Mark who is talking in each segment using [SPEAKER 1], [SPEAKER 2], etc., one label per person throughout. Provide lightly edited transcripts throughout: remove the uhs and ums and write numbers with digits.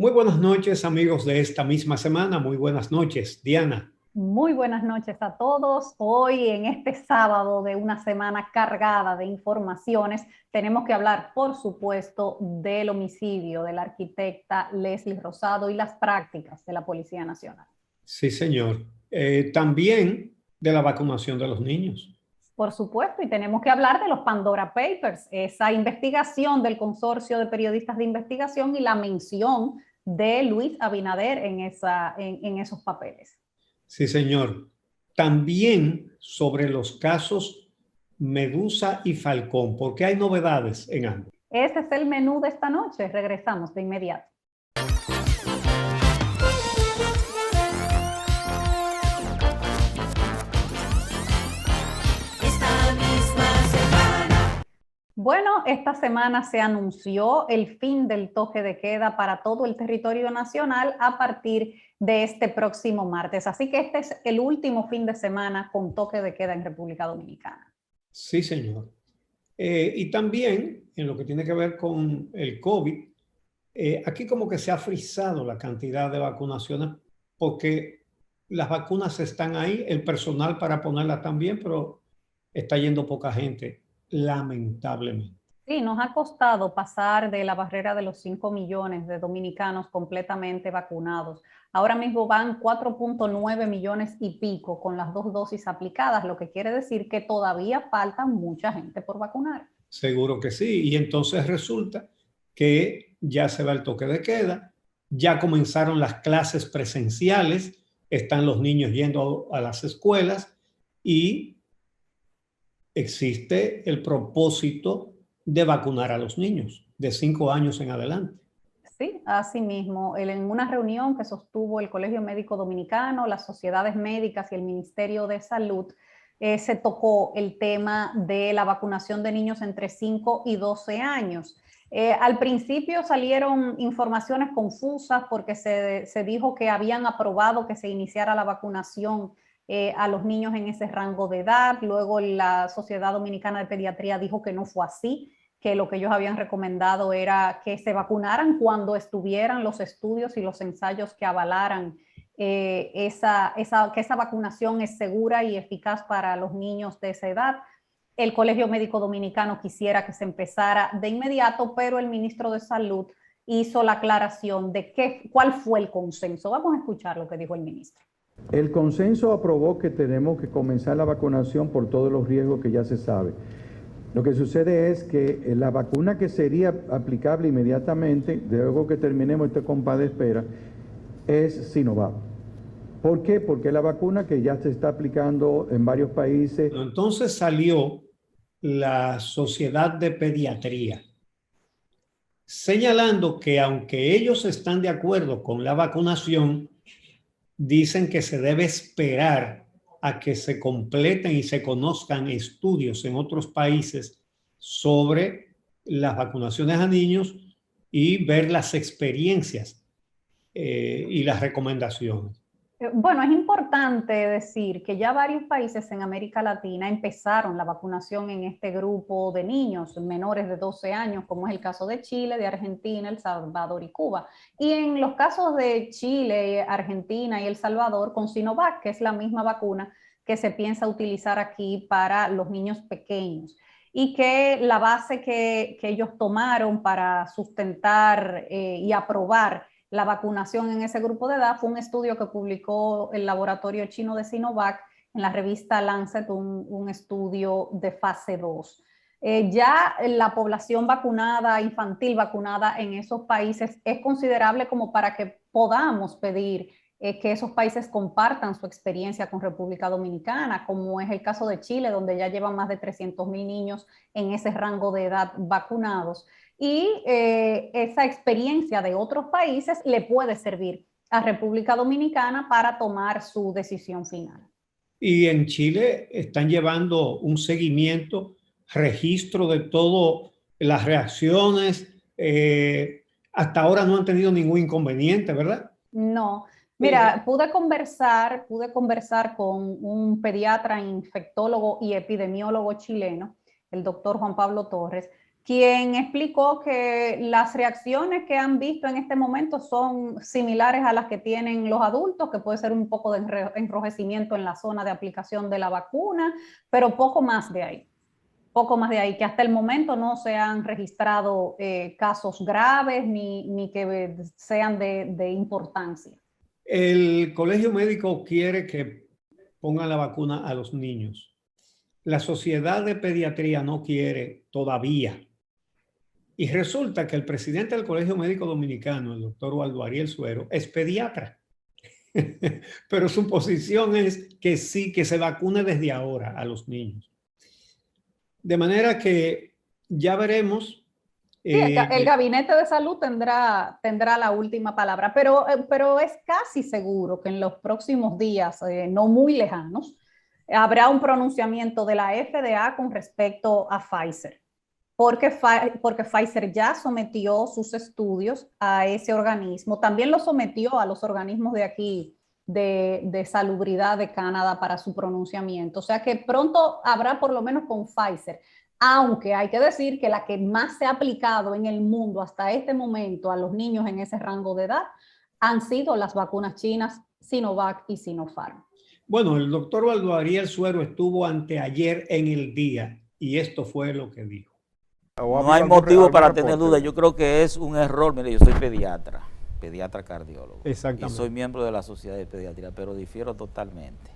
[SPEAKER 1] Muy buenas noches, amigos de esta misma semana. Muy buenas noches, Diana.
[SPEAKER 2] Muy buenas noches a todos. Hoy, en este sábado de una semana cargada de informaciones, tenemos que hablar, por supuesto, del homicidio de la arquitecta Leslie Rosado y las prácticas de la Policía Nacional.
[SPEAKER 1] Sí, señor. También de la vacunación de los niños.
[SPEAKER 2] Por supuesto, y tenemos que hablar de los Pandora Papers, esa investigación del consorcio de periodistas de investigación y la mención de Luis Abinader en esos papeles.
[SPEAKER 1] Sí, señor. También sobre los casos Medusa y Falcón, porque hay novedades en ambos.
[SPEAKER 2] Ese es el menú de esta noche. Regresamos de inmediato. Bueno, esta semana se anunció el fin del toque de queda para todo el territorio nacional a partir de este próximo martes. Así que este es el último fin de semana con toque de queda en República Dominicana.
[SPEAKER 1] Sí, señor. Y también en lo que tiene que ver con el COVID, aquí como que se ha frisado la cantidad de vacunaciones porque las vacunas están ahí, el personal para ponerlas también, pero está yendo poca gente, lamentablemente.
[SPEAKER 2] Sí, nos ha costado pasar de la barrera de los 5 millones de dominicanos completamente vacunados. Ahora mismo van 4,9 millones y pico con las dos dosis aplicadas, lo que quiere decir que todavía falta mucha gente por vacunar.
[SPEAKER 1] Seguro que sí. Y entonces resulta que ya se va el toque de queda, ya comenzaron las clases presenciales, están los niños yendo a las escuelas y existe el propósito de vacunar a los niños de 5 años en adelante.
[SPEAKER 2] Sí, así mismo, en una reunión que sostuvo el Colegio Médico Dominicano, las sociedades médicas y el Ministerio de Salud, se tocó el tema de la vacunación de niños entre 5 y 12 años. Al principio salieron informaciones confusas porque se dijo que habían aprobado que se iniciara la vacunación a los niños en ese rango de edad. Luego la Sociedad Dominicana de Pediatría dijo que no fue así, que lo que ellos habían recomendado era que se vacunaran cuando estuvieran los estudios y los ensayos que avalaran que esa vacunación es segura y eficaz para los niños de esa edad. El Colegio Médico Dominicano quisiera que se empezara de inmediato, pero el ministro de Salud hizo la aclaración de cuál fue el consenso. Vamos a escuchar lo que dijo el ministro.
[SPEAKER 3] El consenso aprobó que tenemos que comenzar la vacunación por todos los riesgos que ya se sabe. Lo que sucede es que la vacuna que sería aplicable inmediatamente, luego que terminemos este compás de espera, es Sinovac. ¿Por qué? Porque es la vacuna que ya se está aplicando en varios países.
[SPEAKER 1] Entonces salió la Sociedad de Pediatría señalando que aunque ellos están de acuerdo con la vacunación, dicen que se debe esperar a que se completen y se conozcan estudios en otros países sobre las vacunaciones a niños y ver las experiencias y las recomendaciones.
[SPEAKER 2] Bueno, es importante decir que ya varios países en América Latina empezaron la vacunación en este grupo de niños menores de 12 años, como es el caso de Chile, de Argentina, El Salvador y Cuba. Y en los casos de Chile, Argentina y El Salvador, con Sinovac, que es la misma vacuna que se piensa utilizar aquí para los niños pequeños. Y que la base que ellos tomaron para sustentar y aprobar la vacunación en ese grupo de edad fue un estudio que publicó el laboratorio chino de Sinovac en la revista Lancet, un estudio de fase 2. Ya la población vacunada, infantil vacunada en esos países es considerable como para que podamos pedir que esos países compartan su experiencia con República Dominicana, como es el caso de Chile, donde ya llevan más de 300,000 niños en ese rango de edad vacunados. Y esa experiencia de otros países le puede servir a República Dominicana para tomar su decisión final.
[SPEAKER 1] Y en Chile están llevando un seguimiento, registro de todas las reacciones. Hasta ahora no han tenido ningún inconveniente, ¿verdad?
[SPEAKER 2] No, mira, pude conversar con un pediatra, infectólogo y epidemiólogo chileno, el doctor Juan Pablo Torres, quien explicó que las reacciones que han visto en este momento son similares a las que tienen los adultos, que puede ser un poco de enrojecimiento en la zona de aplicación de la vacuna, pero poco más de ahí. Poco más de ahí, que hasta el momento no se han registrado casos graves ni que sean de importancia.
[SPEAKER 1] El colegio médico quiere que pongan la vacuna a los niños. La Sociedad de Pediatría no quiere todavía. Y resulta que el presidente del Colegio Médico Dominicano, el doctor Waldo Ariel Suero, es pediatra. Pero su posición es que sí, que se vacune desde ahora a los niños. De manera que ya veremos.
[SPEAKER 2] Sí, el Gabinete de Salud tendrá la última palabra, pero es casi seguro que en los próximos días, no muy lejanos, habrá un pronunciamiento de la FDA con respecto a Pfizer. Porque Pfizer ya sometió sus estudios a ese organismo, también lo sometió a los organismos de aquí, de salubridad de Canadá para su pronunciamiento. O sea que pronto habrá por lo menos con Pfizer, aunque hay que decir que la que más se ha aplicado en el mundo hasta este momento a los niños en ese rango de edad han sido las vacunas chinas Sinovac y Sinopharm.
[SPEAKER 1] Bueno, el doctor Waldo Ariel Suero estuvo anteayer en El Día y esto fue lo que dijo.
[SPEAKER 4] No hay motivo para tener dudas. Yo creo que es un error. Mire, yo soy pediatra cardiólogo.
[SPEAKER 1] Exactamente.
[SPEAKER 4] Y soy miembro de la Sociedad de Pediatría, pero difiero totalmente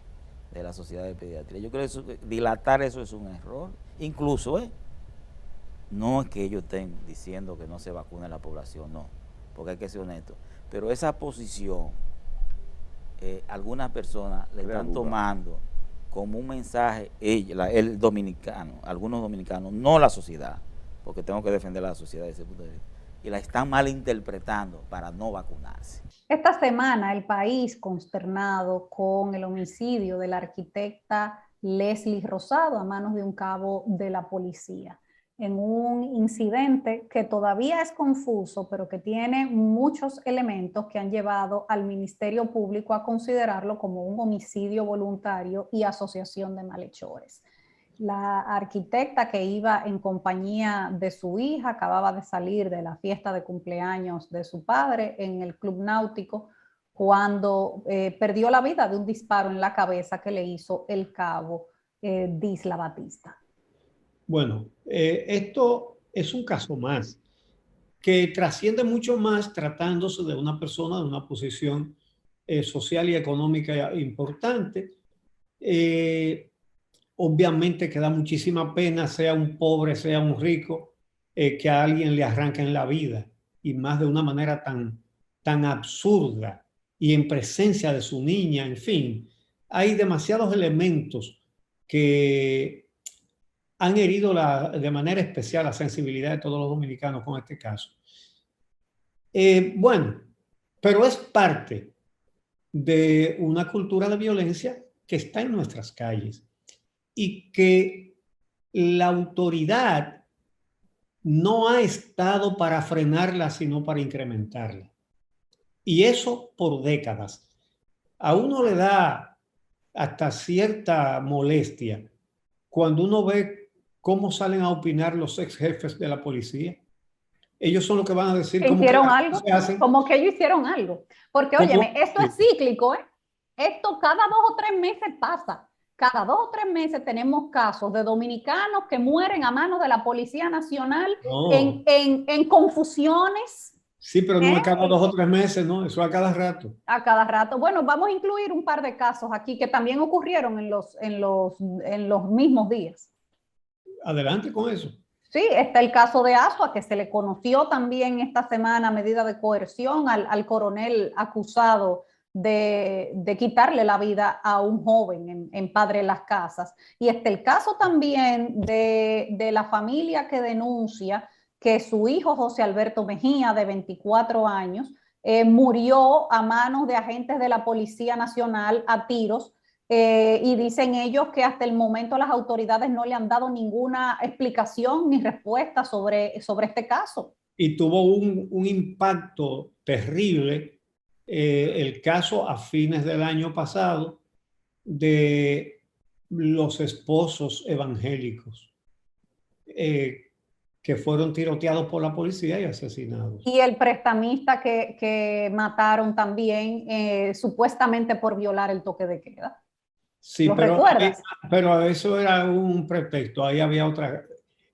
[SPEAKER 4] de la Sociedad de Pediatría. Yo creo que dilatar eso es un error. Incluso, no es que ellos estén diciendo que no se vacune la población, no, porque hay que ser honesto. Pero esa posición, algunas personas le están tomando como un mensaje, el dominicano, algunos dominicanos, no la sociedad, porque tengo que defender a la sociedad desde ese punto de vista, y la están malinterpretando para no vacunarse.
[SPEAKER 2] Esta semana el país consternado con el homicidio de la arquitecta Leslie Rosado a manos de un cabo de la policía, en un incidente que todavía es confuso, pero que tiene muchos elementos que han llevado al Ministerio Público a considerarlo como un homicidio voluntario y asociación de malhechores. La arquitecta, que iba en compañía de su hija, acababa de salir de la fiesta de cumpleaños de su padre en el Club Náutico cuando perdió la vida de un disparo en la cabeza que le hizo el cabo Disla Batista.
[SPEAKER 1] Bueno, esto es un caso más que trasciende mucho más tratándose de una persona de una posición social y económica importante. Obviamente que da muchísima pena, sea un pobre, sea un rico, que a alguien le arranquen la vida, y más de una manera tan absurda y en presencia de su niña. En fin, hay demasiados elementos que han herido de manera especial la sensibilidad de todos los dominicanos con este caso. Bueno, pero es parte de una cultura de violencia que está en nuestras calles y que la autoridad no ha estado para frenarla, sino para incrementarla. Y eso por décadas. A uno le da hasta cierta molestia cuando uno ve cómo salen a opinar los ex jefes de la policía. Ellos son los que van a decir
[SPEAKER 2] cómo hicieron algo, como que ellos hicieron algo. Porque, óyeme, esto es cíclico, ¿eh? Esto cada 2 o 3 meses pasa. Cada 2 o 3 meses tenemos casos de dominicanos que mueren a manos de la Policía Nacional en confusiones.
[SPEAKER 1] Sí, pero no a cada 2 o 3 meses, ¿no? Eso a cada rato.
[SPEAKER 2] A cada rato. Bueno, vamos a incluir un par de casos aquí que también ocurrieron en los mismos días.
[SPEAKER 1] Adelante con eso.
[SPEAKER 2] Sí, está el caso de Asua, que se le conoció también esta semana medida de coerción al coronel acusado de quitarle la vida a un joven en Padre Las Casas. Y está el caso también de la familia que denuncia que su hijo José Alberto Mejía, de 24 años, murió a manos de agentes de la Policía Nacional a tiros. Y dicen ellos que hasta el momento las autoridades no le han dado ninguna explicación ni respuesta sobre este caso.
[SPEAKER 1] Y tuvo un impacto terrible el caso a fines del año pasado de los esposos evangélicos que fueron tiroteados por la policía y asesinados.
[SPEAKER 2] Y el prestamista que mataron también, supuestamente por violar el toque de queda.
[SPEAKER 1] Sí,
[SPEAKER 2] ¿Lo recuerdas?
[SPEAKER 1] pero eso era un pretexto, ahí había otra.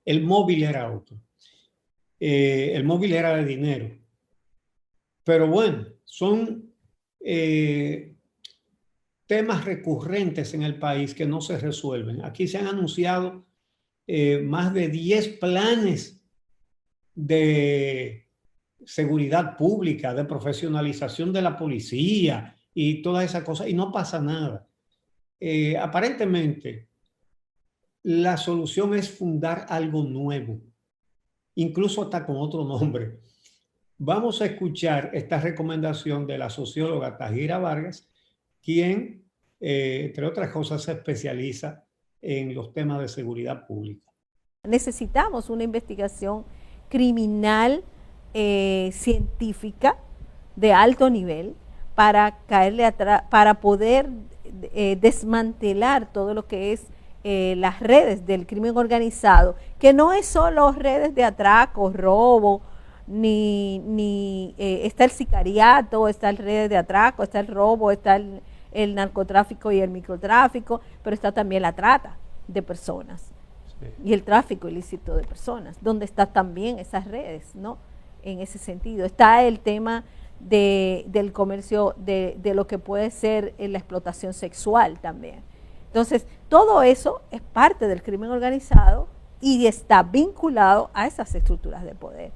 [SPEAKER 1] El móvil era otro. El móvil era de dinero. Pero bueno, son temas recurrentes en el país que no se resuelven. Aquí se han anunciado más de 10 planes de seguridad pública, de profesionalización de la policía y todas esas cosas, y no pasa nada. Aparentemente, la solución es fundar algo nuevo, incluso hasta con otro nombre. Vamos a escuchar esta recomendación de la socióloga Tajira Vargas, quien, entre otras cosas, se especializa en los temas de seguridad pública.
[SPEAKER 5] Necesitamos una investigación criminal científica de alto nivel para caerle atrás, para poder desmantelar todo lo que es las redes del crimen organizado, que no es solo redes de atraco, robo, ni está el sicariato, está el red de atraco, está el robo, está el narcotráfico y el microtráfico, pero está también la trata de personas y el tráfico ilícito de personas, donde están también esas redes, ¿no? En ese sentido está el tema del comercio, de lo que puede ser la explotación sexual también. Entonces, todo eso es parte del crimen organizado y está vinculado a esas estructuras de poder.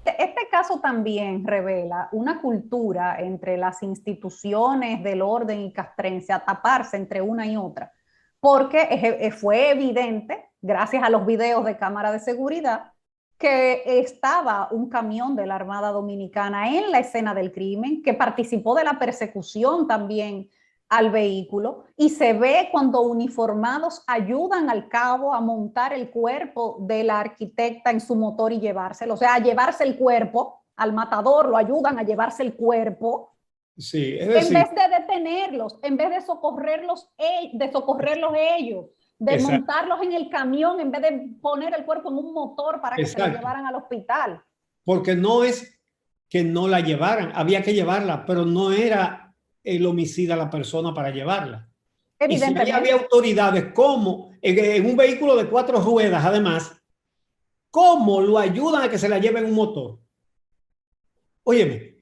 [SPEAKER 2] Este caso también revela una cultura entre las instituciones del orden y castrense a taparse entre una y otra, porque fue evidente, gracias a los videos de cámara de seguridad, que estaba un camión de la Armada Dominicana en la escena del crimen, que participó de la persecución también al vehículo, y se ve cuando uniformados ayudan al cabo a montar el cuerpo de la arquitecta en su motor y llevárselo, o sea, a llevarse el cuerpo, al matador lo ayudan a llevarse el cuerpo,
[SPEAKER 1] sí, es decir,
[SPEAKER 2] en vez de detenerlos, en vez de socorrerlos ellos, de
[SPEAKER 1] exacto,
[SPEAKER 2] montarlos en el camión, en vez de poner el cuerpo en un motor para que se lo llevaran al hospital.
[SPEAKER 1] Porque no es que no la llevaran, había que llevarla, pero no era el homicida la persona para llevarla. Y si ahí había autoridades, como en un vehículo de 4 ruedas, además, ¿cómo lo ayudan a que se la lleven un motor? Óyeme,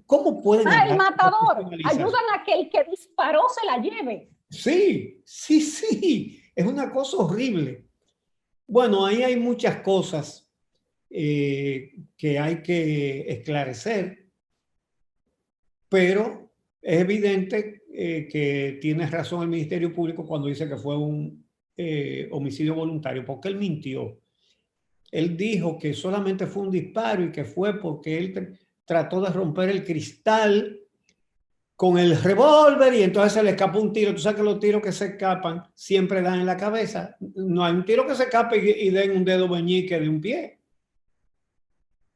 [SPEAKER 1] ¿cómo pueden hablar?
[SPEAKER 2] El matador, ayudan a que el que disparó se la lleve.
[SPEAKER 1] Sí, sí, sí, es una cosa horrible. Bueno, ahí hay muchas cosas que hay que esclarecer, pero es evidente que tiene razón el Ministerio Público cuando dice que fue un homicidio voluntario, porque él mintió. Él dijo que solamente fue un disparo y que fue porque él trató de romper el cristal con el revólver y entonces se le escapó un tiro. Tú sabes que los tiros que se escapan siempre dan en la cabeza. No hay un tiro que se escape y den un dedo meñique de un pie.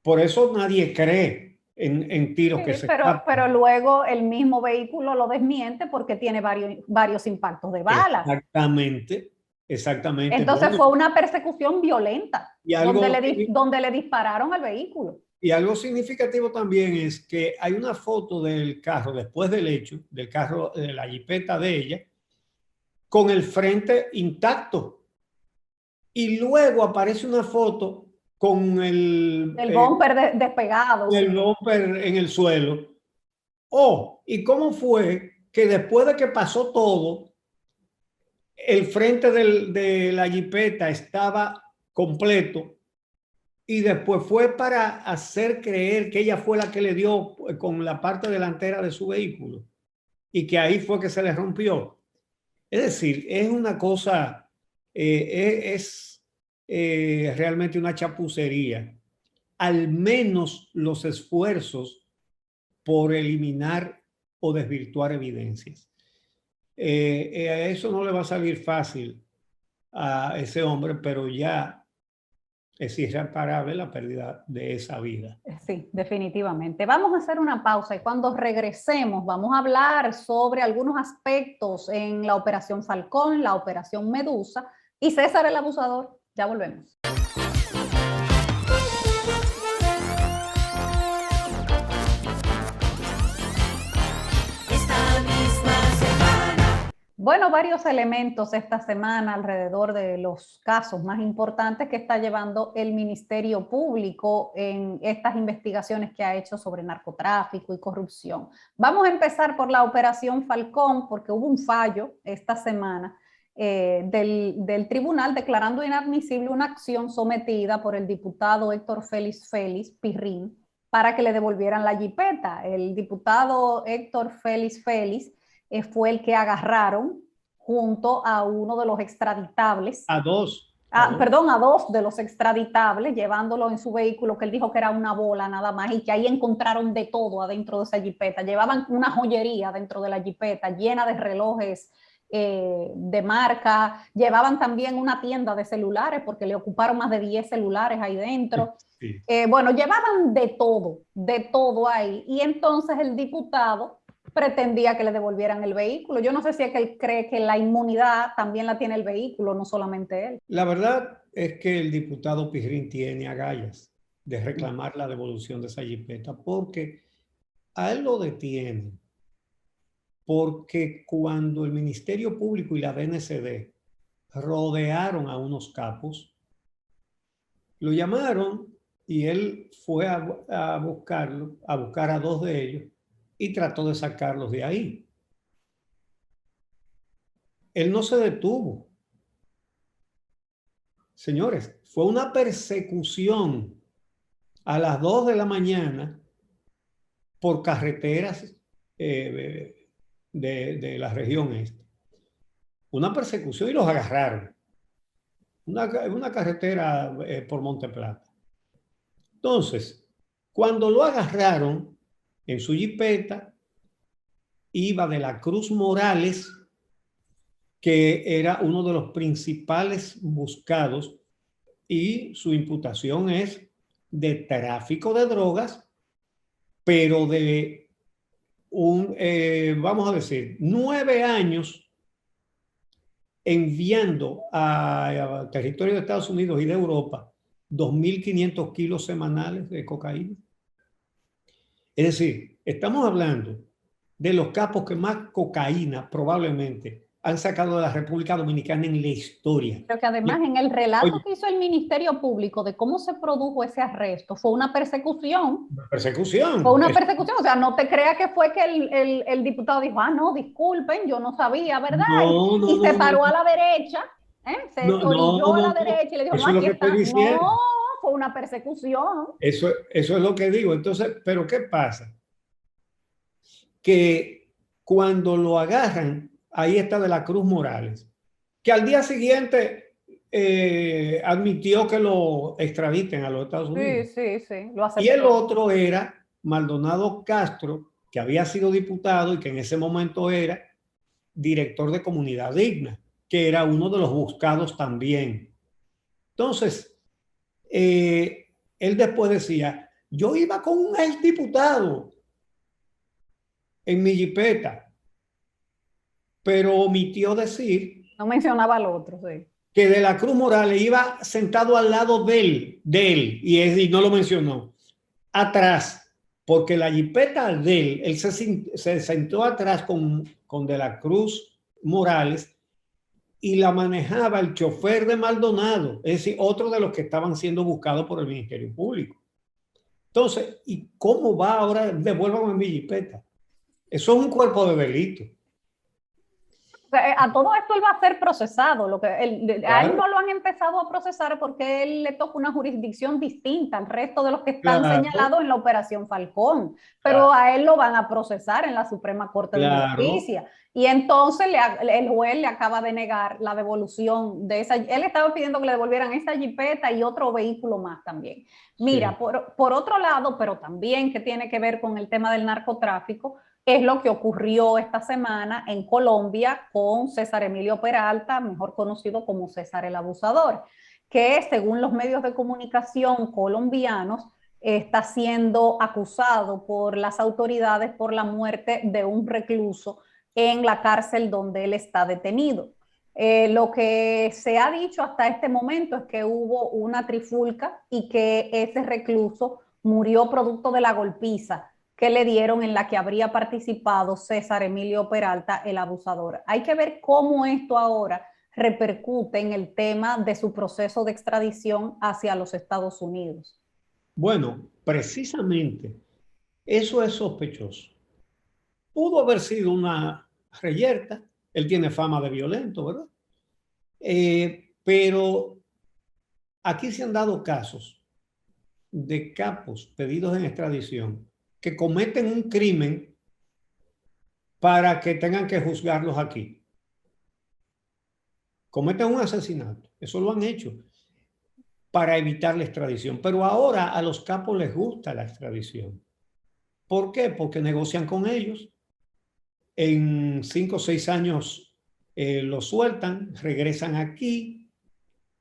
[SPEAKER 1] Por eso nadie cree en tiros que se escapan.
[SPEAKER 2] Pero luego el mismo vehículo lo desmiente porque tiene varios impactos de balas.
[SPEAKER 1] Exactamente, exactamente.
[SPEAKER 2] Entonces
[SPEAKER 1] bueno,
[SPEAKER 2] fue una persecución violenta,
[SPEAKER 1] y algo,
[SPEAKER 2] donde le dispararon al vehículo.
[SPEAKER 1] Y algo significativo también es que hay una foto del carro después del hecho, del carro, de la jipeta de ella, con el frente intacto. Y luego aparece una foto con el
[SPEAKER 2] bumper despegado.
[SPEAKER 1] El bumper en el suelo. Oh, ¿y cómo fue que después de que pasó todo, el frente de la jipeta estaba completo? Y después fue para hacer creer que ella fue la que le dio con la parte delantera de su vehículo y que ahí fue que se le rompió. Es decir, es una cosa, es realmente una chapucería. Al menos los esfuerzos por eliminar o desvirtuar evidencias. A eso no le va a salir fácil a ese hombre, pero ya es irreparable la pérdida de esa vida.
[SPEAKER 2] Sí, definitivamente. Vamos a hacer una pausa y cuando regresemos vamos a hablar sobre algunos aspectos en la Operación Falcón, la Operación Medusa y César el Abusador. Ya volvemos. Bueno, varios elementos esta semana alrededor de los casos más importantes que está llevando el Ministerio Público en estas investigaciones que ha hecho sobre narcotráfico y corrupción. Vamos a empezar por la Operación Falcón, porque hubo un fallo esta semana del tribunal declarando inadmisible una acción sometida por el diputado Héctor Félix Pirrín para que le devolvieran la jipeta. El diputado Héctor Félix fue el que agarraron junto a uno de los extraditables.
[SPEAKER 1] A dos
[SPEAKER 2] de los extraditables, llevándolo en su vehículo, que él dijo que era una bola nada más, y que ahí encontraron de todo adentro de esa jipeta. Llevaban una joyería dentro de la jipeta, llena de relojes de marca. Llevaban también una tienda de celulares, porque le ocuparon más de 10 celulares ahí dentro. Sí. Bueno, llevaban de todo ahí. Y entonces el diputado pretendía que le devolvieran el vehículo. Yo no sé si es que él cree que la inmunidad también la tiene el vehículo, no solamente él.
[SPEAKER 1] La verdad es que el diputado Pirrín tiene agallas de reclamar la devolución de esa jipeta, porque a él lo detienen, porque cuando el Ministerio Público y la DNCD rodearon a unos capos, lo llamaron y él fue a buscar a dos de ellos, y trató de sacarlos de ahí. Él no se detuvo. Señores, fue una persecución a las 2 de la mañana por carreteras de la región este. Una persecución, y los agarraron. Una carretera por Monteplata. Entonces, cuando lo agarraron, en su jipeta iba de la Cruz Morales, que era uno de los principales buscados, y su imputación es de tráfico de drogas, pero de vamos a decir, 9 años enviando a territorio de Estados Unidos y de Europa 2.500 kilos semanales de cocaína. Es decir, estamos hablando de los capos que más cocaína probablemente han sacado de la República Dominicana en la historia.
[SPEAKER 2] Pero que además en el relato que hizo el Ministerio Público de cómo se produjo ese arresto, fue una persecución.
[SPEAKER 1] Una persecución.
[SPEAKER 2] Fue una persecución, o sea, no te creas que fue que el diputado dijo, no, disculpen, yo no sabía, ¿verdad? Y se paró a la derecha, se orilló a la derecha y le dijo,
[SPEAKER 1] no, aquí está.
[SPEAKER 2] No, fue una persecución.
[SPEAKER 1] Eso es lo que digo. Entonces, ¿pero qué pasa? Que cuando lo agarran, ahí está de la Cruz Morales, que al día siguiente admitió que lo extraditen a los Estados Unidos.
[SPEAKER 2] Sí, lo aceptó.
[SPEAKER 1] Y el otro era Maldonado Castro, que había sido diputado y que en ese momento era director de Comunidad Digna, que era uno de los buscados también. Entonces, él después decía, yo iba con un ex diputado en mi jipeta, pero omitió decir,
[SPEAKER 2] no mencionaba al otro, sí,
[SPEAKER 1] que de la Cruz Morales iba sentado al lado de él y no lo mencionó, atrás, porque la jipeta de él se sentó atrás con de la Cruz Morales, y la manejaba el chofer de Maldonado, es decir, otro de los que estaban siendo buscados por el Ministerio Público. Entonces, ¿y cómo va ahora? Devuélvame mi jipeta. Eso es un cuerpo de delito.
[SPEAKER 2] A todo esto él va a ser procesado. A él no lo han empezado a procesar porque él le toca una jurisdicción distinta al resto de los que están señalados en la Operación Falcón. Pero a él lo van a procesar en la Suprema Corte de Justicia. Y entonces el juez le acaba de negar la devolución de esa. Él estaba pidiendo que le devolvieran esa jipeta y otro vehículo más también. Mira, por otro lado, pero también que tiene que ver con el tema del narcotráfico, es lo que ocurrió esta semana en Colombia con César Emilio Peralta, mejor conocido como César el Abusador, que según los medios de comunicación colombianos está siendo acusado por las autoridades por la muerte de un recluso en la cárcel donde él está detenido. Lo que se ha dicho hasta este momento es que hubo una trifulca y que ese recluso murió producto de la golpiza que le dieron en la que habría participado César Emilio Peralta, el abusador. Hay que ver cómo esto ahora repercute en el tema de su proceso de extradición hacia los Estados Unidos.
[SPEAKER 1] Bueno, precisamente eso es sospechoso. Pudo haber sido una reyerta, él tiene fama de violento, ¿verdad? Pero aquí se han dado casos de capos pedidos en extradición que cometen un crimen para que tengan que juzgarlos aquí. Cometen un asesinato, eso lo han hecho para evitar la extradición. Pero ahora a los capos les gusta la extradición. ¿Por qué? Porque negocian con ellos. En 5 o 6 años los sueltan, regresan aquí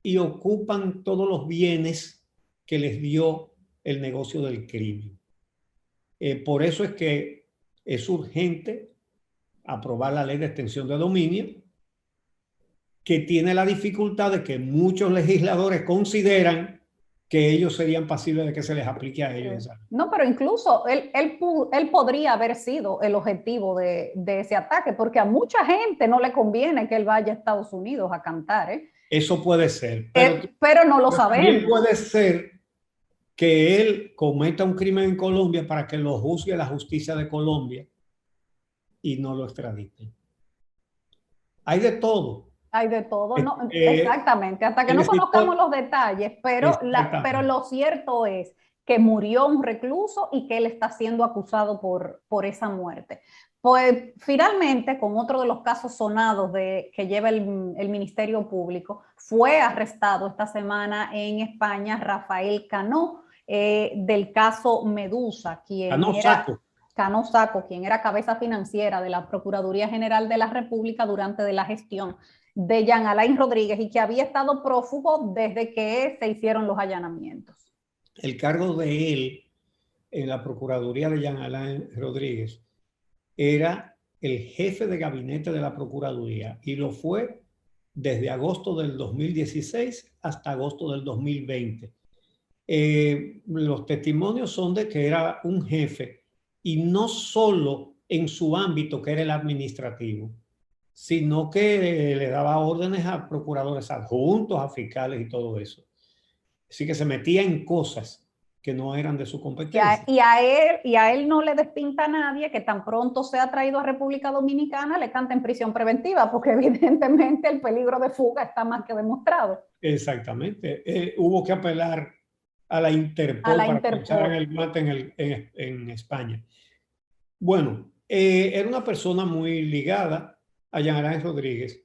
[SPEAKER 1] y ocupan todos los bienes que les dio el negocio del crimen. Por eso es que es urgente aprobar la ley de extensión de dominio, que tiene la dificultad de que muchos legisladores consideran que ellos serían pasibles de que se les aplique a ellos.
[SPEAKER 2] No, pero incluso él podría haber sido el objetivo de ese ataque, porque a mucha gente no le conviene que él vaya a Estados Unidos a cantar, ¿eh?
[SPEAKER 1] Eso puede ser.
[SPEAKER 2] Pero no lo sabemos.
[SPEAKER 1] También puede ser que él cometa un crimen en Colombia para que lo juzgue la justicia de Colombia y no lo extraditen. Hay de todo.
[SPEAKER 2] Hay de todo, no, exactamente, hasta que no conozcamos los detalles, pero lo cierto es que murió un recluso y que él está siendo acusado por esa muerte. Pues finalmente, con otro de los casos sonados que lleva el Ministerio Público, fue arrestado esta semana en España Rafael Cano, del caso Medusa, Cano Sacco, quien era cabeza financiera de la Procuraduría General de la República durante la gestión de Jean Alain Rodríguez y que había estado prófugo desde que se hicieron los allanamientos.
[SPEAKER 1] El cargo de él en la Procuraduría de Jean Alain Rodríguez era el jefe de gabinete de la Procuraduría y lo fue desde agosto del 2016 hasta agosto del 2020. Los testimonios son de que era un jefe y no solo en su ámbito, que era el administrativo, sino que le daba órdenes a procuradores adjuntos, a fiscales y todo eso. Así que se metía en cosas que no eran de su competencia.
[SPEAKER 2] Y a él no le despinta a nadie que tan pronto sea traído a República Dominicana le cante en prisión preventiva, porque evidentemente el peligro de fuga está más que demostrado.
[SPEAKER 1] Exactamente. Hubo que apelar a la Interpol para que echaran el mate en España. Bueno, era una persona muy ligada a Jean Alain Rodríguez,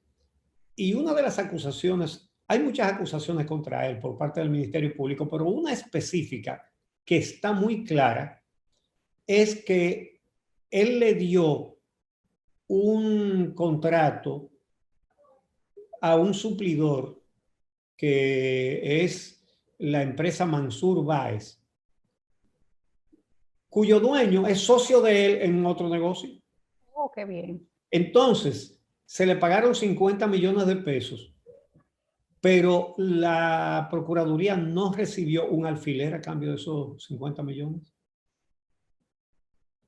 [SPEAKER 1] y una de las acusaciones, hay muchas acusaciones contra él por parte del Ministerio Público, pero una específica que está muy clara es que él le dio un contrato a un suplidor que es la empresa Mansur Báez, cuyo dueño es socio de él en otro negocio.
[SPEAKER 2] Oh, qué bien.
[SPEAKER 1] Entonces, se le pagaron 50 millones de pesos, pero la Procuraduría no recibió un alfiler a cambio de esos 50 millones.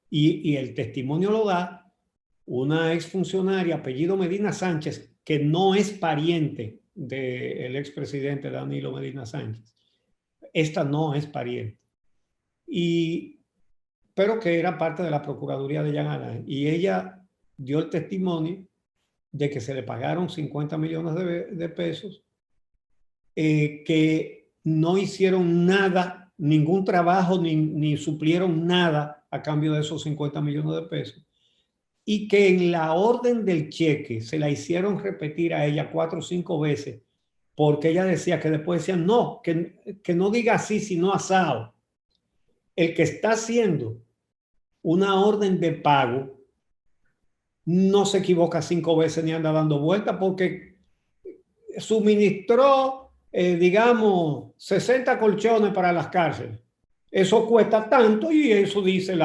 [SPEAKER 1] Y el testimonio lo da una exfuncionaria, apellido Medina Sánchez, que no es pariente del expresidente Danilo Medina Sánchez. Esta no es pariente. Pero que era parte de la Procuraduría de Jean Alain. Y ella dio el testimonio de que se le pagaron 50 millones de pesos, que no hicieron nada, ningún trabajo, ni suplieron nada a cambio de esos 50 millones de pesos, y que en la orden del cheque se la hicieron repetir a ella 4 o 5 veces, porque ella decía que después decían, no, que no diga así, sino asado. El que está haciendo una orden de pago no se equivoca 5 veces ni anda dando vueltas, porque suministró, digamos, 60 colchones para las cárceles. Eso cuesta tanto y eso dice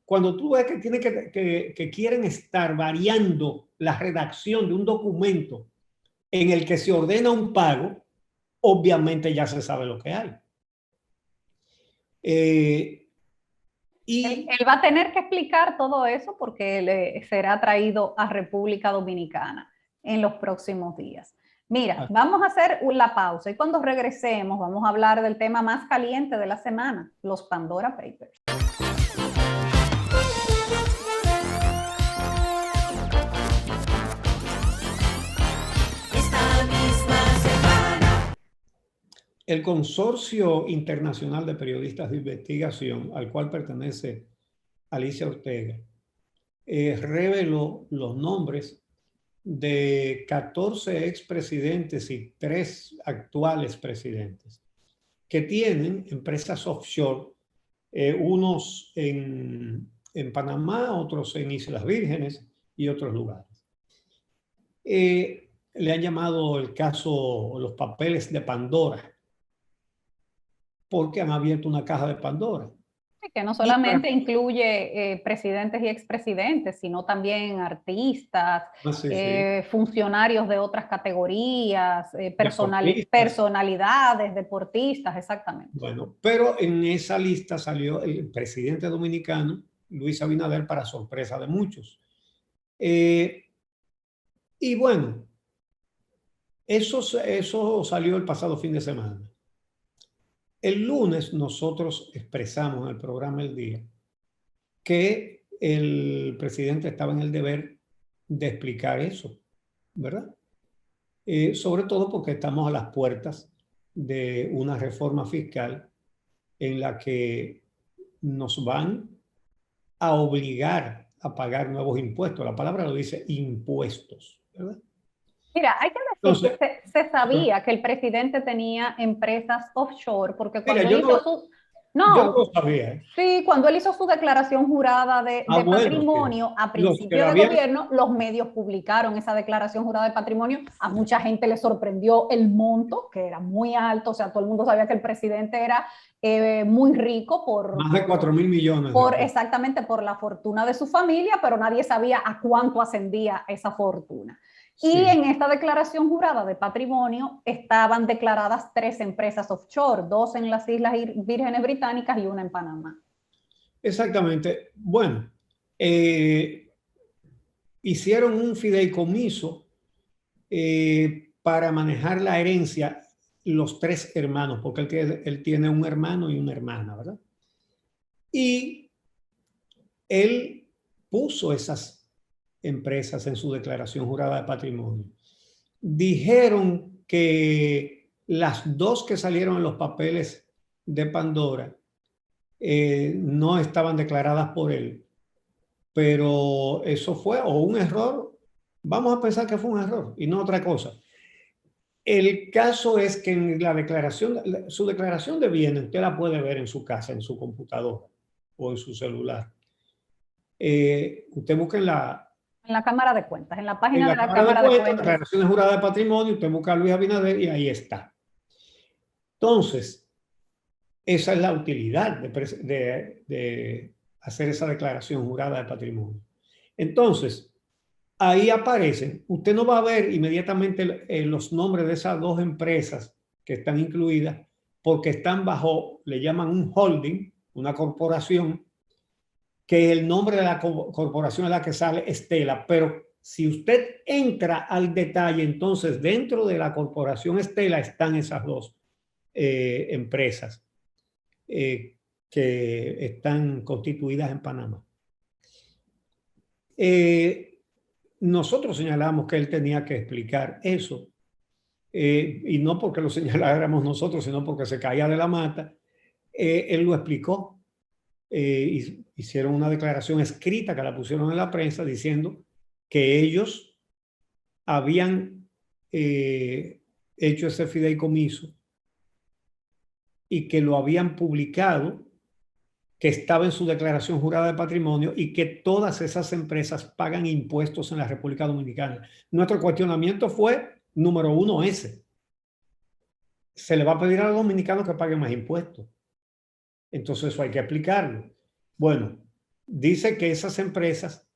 [SPEAKER 1] cuando tú ves que quieren estar variando la redacción de un documento en el que se ordena un pago, obviamente ya se sabe lo que hay. Y
[SPEAKER 2] Él va a tener que explicar todo eso porque será traído a República Dominicana en los próximos días. Mira, vamos a hacer la pausa y cuando regresemos vamos a hablar del tema más caliente de la semana, los Pandora Papers.
[SPEAKER 1] el Consorcio Internacional de Periodistas de Investigación, al cual pertenece Alicia Ortega, reveló los nombres de 14 expresidentes y 3 actuales presidentes que tienen empresas offshore, unos en Panamá, otros en Islas Vírgenes y otros lugares. Le han llamado el caso los papeles de Pandora, porque han abierto una caja de Pandora.
[SPEAKER 2] Que no solamente incluye presidentes y expresidentes, sino también artistas, funcionarios de otras categorías, personalidades, deportistas, exactamente.
[SPEAKER 1] Bueno, pero en esa lista salió el presidente dominicano, Luis Abinader, para sorpresa de muchos. Y bueno, eso salió el pasado fin de semana. El lunes nosotros expresamos en el programa El Día que el presidente estaba en el deber de explicar eso, ¿verdad? Sobre todo porque estamos a las puertas de una reforma fiscal en la que nos van a obligar a pagar nuevos impuestos. La palabra lo dice, impuestos, ¿verdad?
[SPEAKER 2] Mira, hay que decir que se sabía que el presidente tenía empresas offshore, porque cuando él hizo su... No, yo no sabía. Sí, cuando él hizo su declaración jurada de patrimonio, a principio de gobierno, los medios publicaron esa declaración jurada de patrimonio. A mucha gente le sorprendió el monto, que era muy alto. O sea, todo el mundo sabía que el presidente era muy rico por...
[SPEAKER 1] Más de 4.000 millones.
[SPEAKER 2] Exactamente, por la fortuna de su familia, pero nadie sabía a cuánto ascendía esa fortuna. Y sí, en esta declaración jurada de patrimonio estaban declaradas 3 empresas offshore, 2 en las Islas Vírgenes Británicas y 1 en Panamá.
[SPEAKER 1] Exactamente. Bueno, hicieron un fideicomiso para manejar la herencia los 3 hermanos, porque él tiene un hermano y una hermana, ¿verdad? Y él puso esas empresas en su declaración jurada de patrimonio. Dijeron que las 2 que salieron en los papeles de Pandora no estaban declaradas por él, pero eso fue o un error, vamos a pensar que fue un error y no otra cosa. El caso es que en la declaración, su declaración de bienes, usted la puede ver en su casa, en su computadora o en su celular. Usted busca en la
[SPEAKER 2] Cámara de Cuentas, en la página de la Cámara de Cuentas.
[SPEAKER 1] Declaraciones juradas de patrimonio, usted busca a Luis Abinader y ahí está. Entonces, esa es la utilidad de hacer esa declaración jurada de patrimonio. Entonces, ahí aparecen, usted no va a ver inmediatamente los nombres de esas 2 empresas que están incluidas porque están bajo, le llaman un holding, una corporación, que el nombre de la corporación es la que sale, Estela, pero si usted entra al detalle, entonces dentro de la corporación Estela están esas 2 empresas que están constituidas en Panamá. Nosotros señalamos que él tenía que explicar eso, y no porque lo señaláramos nosotros, sino porque se caía de la mata. Él lo explicó. Hicieron una declaración escrita que la pusieron en la prensa diciendo que ellos habían hecho ese fideicomiso y que lo habían publicado, que estaba en su declaración jurada de patrimonio y que todas esas empresas pagan impuestos en la República Dominicana. Nuestro cuestionamiento fue, número 1, ese. Se le va a pedir a los dominicanos que paguen más impuestos. Entonces eso hay que explicarlo. Bueno, dice que esas empresas,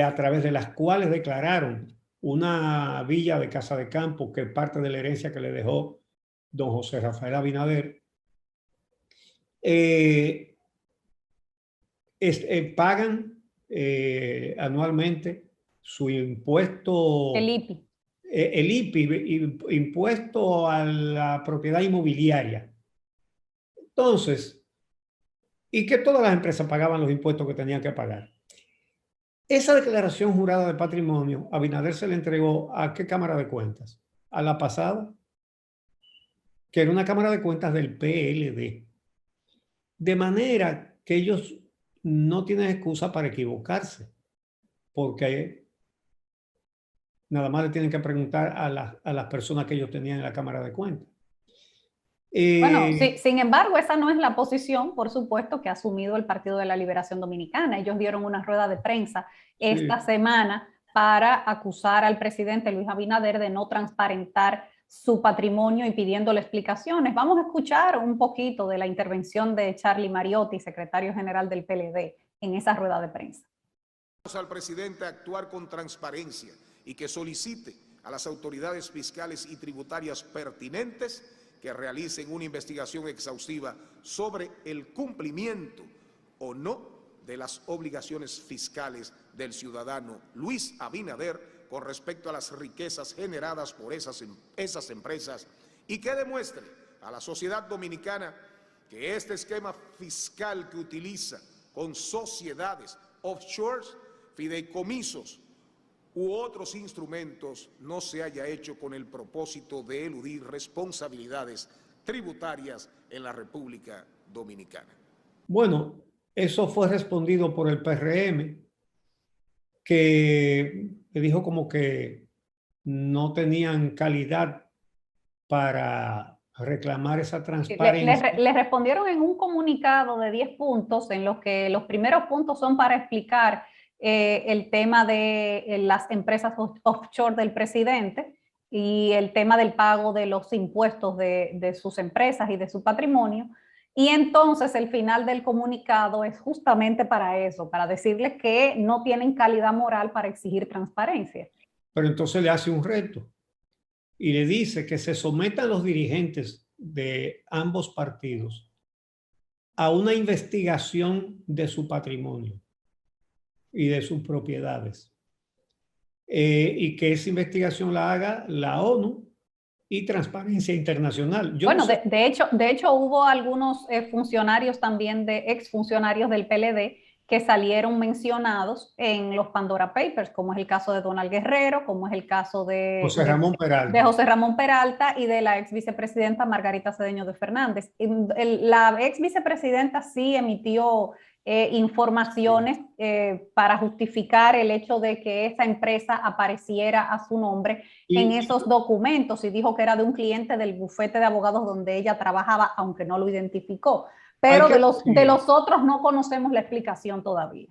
[SPEAKER 1] a través de las cuales declararon una villa de Casa de Campo, que es parte de la herencia que le dejó don José Rafael Abinader, pagan anualmente su impuesto.
[SPEAKER 2] El IPI.
[SPEAKER 1] El IPI, impuesto a la propiedad inmobiliaria. Entonces, y que todas las empresas pagaban los impuestos que tenían que pagar. Esa declaración jurada de patrimonio, Abinader se le entregó ¿a qué Cámara de Cuentas? A la pasada, que era una Cámara de Cuentas del PLD. De manera que ellos no tienen excusa para equivocarse, porque nada más le tienen que preguntar a las personas que ellos tenían en la Cámara de Cuentas.
[SPEAKER 2] Bueno, sí, sin embargo, esa no es la posición, por supuesto, que ha asumido el Partido de la Liberación Dominicana. Ellos dieron una rueda de prensa esta semana para acusar al presidente Luis Abinader de no transparentar su patrimonio y pidiéndole explicaciones. Vamos a escuchar un poquito de la intervención de Charlie Mariotti, secretario general del PLD, en esa rueda de prensa.
[SPEAKER 6] Al presidente a actuar con transparencia y que solicite a las autoridades fiscales y tributarias pertinentes que realicen una investigación exhaustiva sobre el cumplimiento o no de las obligaciones fiscales del ciudadano Luis Abinader con respecto a las riquezas generadas por esas empresas y que demuestre a la sociedad dominicana que este esquema fiscal que utiliza con sociedades offshores, fideicomisos u otros instrumentos no se haya hecho con el propósito de eludir responsabilidades tributarias en la República Dominicana.
[SPEAKER 1] Bueno, eso fue respondido por el PRM, que dijo como que no tenían calidad para reclamar esa transparencia.
[SPEAKER 2] Le respondieron en un comunicado de 10 puntos, en los que los primeros puntos son para explicar el tema de las empresas offshore del presidente y el tema del pago de los impuestos de sus empresas y de su patrimonio. Y entonces el final del comunicado es justamente para eso, para decirles que no tienen calidad moral para exigir transparencia.
[SPEAKER 1] Pero entonces le hace un reto y le dice que se sometan los dirigentes de ambos partidos a una investigación de su patrimonio y de sus propiedades, y que esa investigación la haga la ONU y Transparencia Internacional.
[SPEAKER 2] Bueno, no sé. de hecho hubo algunos funcionarios también, exfuncionarios del PLD, que salieron mencionados en los Pandora Papers, como es el caso de Donald Guerrero, como es el caso de José Ramón Peralta y de la ex vicepresidenta Margarita Cedeño de Fernández. La ex vicepresidenta sí emitió informaciones para justificar el hecho de que esa empresa apareciera a su nombre en esos documentos, y dijo que era de un cliente del bufete de abogados donde ella trabajaba, aunque no lo identificó. Pero de los otros no conocemos la explicación todavía.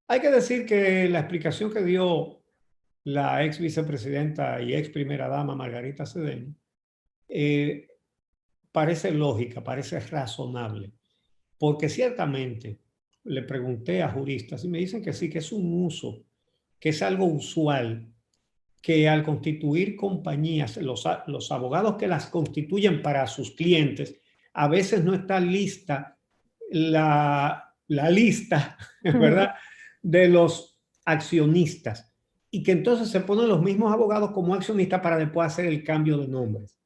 [SPEAKER 1] Hay que decir que la explicación que dio la ex vicepresidenta y ex primera dama Margarita Cedeño parece lógica, parece razonable, porque ciertamente le pregunté a juristas y me dicen que sí, que es un uso, que es algo usual, que al constituir compañías, los abogados que las constituyen para sus clientes, a veces no está lista la lista, ¿verdad?, de los accionistas, y que entonces se ponen los mismos abogados como accionistas para después hacer el cambio de nombres.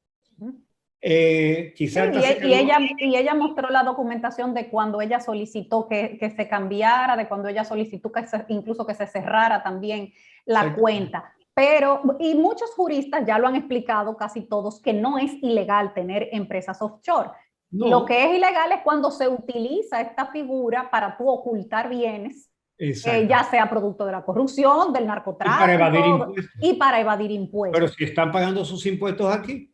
[SPEAKER 2] Quizás y ella mostró la documentación de cuando ella solicitó que se cambiara, de cuando ella solicitó incluso que se cerrara también la cuenta. Pero, y muchos juristas ya lo han explicado, casi todos, que no es ilegal tener empresas offshore. No. Lo que es ilegal es cuando se utiliza esta figura para tú ocultar bienes, ya sea producto de la corrupción, del narcotráfico y para evadir impuestos.
[SPEAKER 1] Pero si están pagando sus impuestos aquí.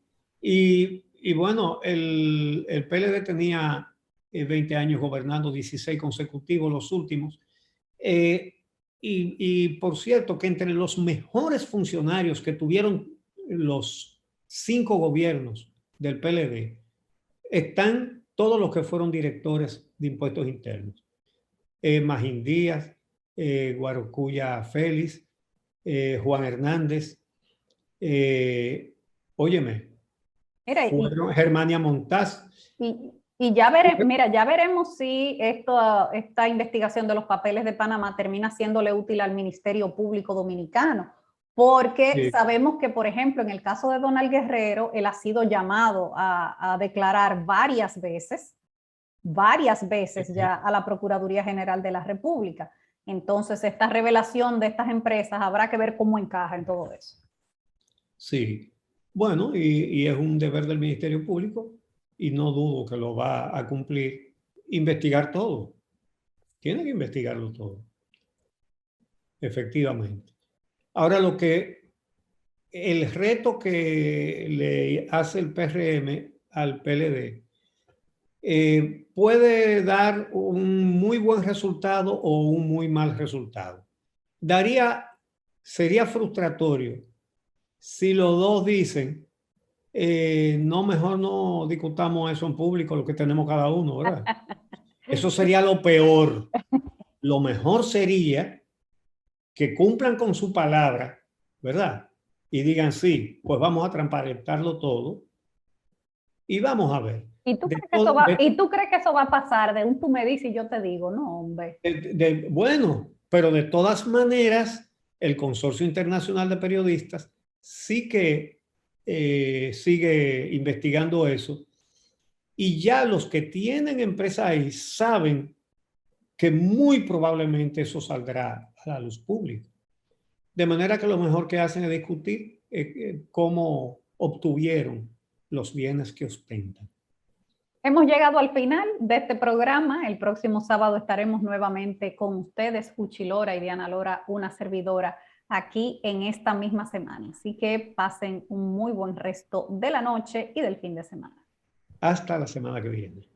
[SPEAKER 1] Y bueno, el PLD tenía 20 años gobernando, 16 consecutivos los últimos. Y por cierto, que entre los mejores funcionarios que tuvieron los 5 gobiernos del PLD están todos los que fueron directores de impuestos internos. Magín Díaz, Guarocuya Félix, Juan Hernández, óyeme, fueron Germania Montaz.
[SPEAKER 2] Y mira, ya veremos si esta investigación de los papeles de Panamá termina siéndole útil al Ministerio Público Dominicano, porque
[SPEAKER 1] Sí.
[SPEAKER 2] sabemos que, por ejemplo, en el caso de Donald Guerrero, él ha sido llamado a declarar varias veces ya a la Procuraduría General de la República. Entonces, esta revelación de estas empresas habrá que ver cómo encaja en todo eso.
[SPEAKER 1] Sí, bueno, y es un deber del Ministerio Público y no dudo que lo va a cumplir, investigar todo. Tiene que investigarlo todo, efectivamente. Ahora, el reto que le hace el PRM al PLD puede dar un muy buen resultado o un muy mal resultado. Sería frustratorio si los dos dicen, no, mejor no discutamos eso en público, lo que tenemos cada uno, ¿verdad? Eso sería lo peor. Lo mejor sería que cumplan con su palabra, ¿verdad? Y digan, sí, pues vamos a transparentarlo todo y vamos a ver.
[SPEAKER 2] ¿Y tú crees que eso va a pasar de un tú me dices y yo te digo? No, hombre.
[SPEAKER 1] Bueno, pero de todas maneras, el Consorcio Internacional de Periodistas sí que sigue investigando eso. Y ya los que tienen empresa ahí saben que muy probablemente eso saldrá a la luz pública. De manera que lo mejor que hacen es discutir cómo obtuvieron los bienes que ostentan.
[SPEAKER 2] Hemos llegado al final de este programa. El próximo sábado estaremos nuevamente con ustedes, Uchi Lora y Diana Lora, una servidora, aquí en esta misma semana. Así que pasen un muy buen resto de la noche y del fin de semana.
[SPEAKER 1] Hasta la semana que viene.